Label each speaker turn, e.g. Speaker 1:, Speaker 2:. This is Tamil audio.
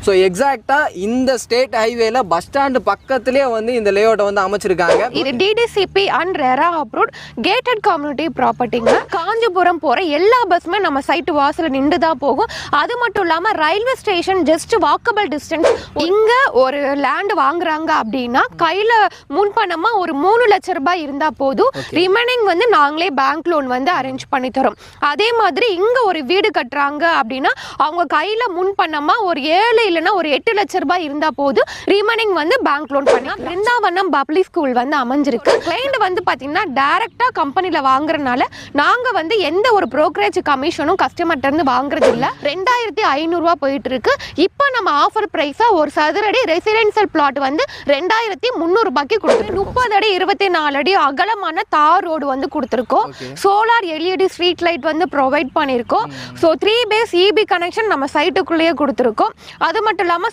Speaker 1: ஸோ எக்ஸாக்டாக இந்த ஸ்டேட் ஹைவேல பஸ் ஸ்டாண்டு பக்கத்துலேயே வந்து இந்த லேஅவுட்டை வந்து அமைச்சிருக்காங்க.
Speaker 2: இது DTCP and RERA approved gated community ப்ராப்பர்ட்டிங்க. காஞ்சிபுரம் போகிற எல்லா பஸ்ஸுமே நம்ம சைட்டு வாசலில் நின்று தான் போகும். அது மட்டும் இல்லாமல் railway station just walkable distance. இங்கே ஒரு லேண்ட் வாங்குறாங்க அப்படின்னா கையில் முன்பணமாக ஒரு 3 லட்சம் ரூபாய் இருந்தால் போதும். ரிமைனிங் வந்து நாங்களே பேங்க் லோன் வந்து அரேஞ்ச் பண்ணி தரோம். அதே மாதிரி இங்கே ஒரு வீடு கட்டுறாங்க அப்படின்னா அவங்க கையில் முன்பணமாக ஒரு 7 இல்லைன்னா ஒரு 8 லட்சம் ரூபாய் இருந்தா போதும். ரிமைனிங் வந்து பேங்க் லோன் பண்ணி பிருந்தாவனம் பப்ளிக் ஸ்கூல் வந்து அமைஞ்சிருக்கு. கிளைண்ட் வந்து பாத்தீங்கன்னா டைரக்டா கம்பெனில வாங்குறதுனால நாங்க வந்து எந்த ஒரு புரோக்கரேஜ் கமிஷனும் கஸ்டமர்ட்ட இருந்து வாங்குறது இல்ல. 2500 ரூபாய் போயிட்டு இருக்கு. இப்போ நம்ம ஆஃபர் பிரைஸா ஒரு சதுரடி ரெசிடென்ஷியல் பிளாட் வந்து 2300 ரூபாய்க்கு கொடுத்துருக்கோம். 30 அடி 24 அடி அகலமான தார் ரோடு வந்து கொடுத்துருக்கோம். சோலார் எல்இடி ஸ்ட்ரீட் லைட் வந்து ப்ரொவைட் பண்ணியிருக்கோம். ஸோ 3 பேஸ் இபி கனெக்ஷன் நம்ம சைட்டுக்குள்ளேயே கொடுத்துருக்கோம். அது மட்டும் இல்லாமல்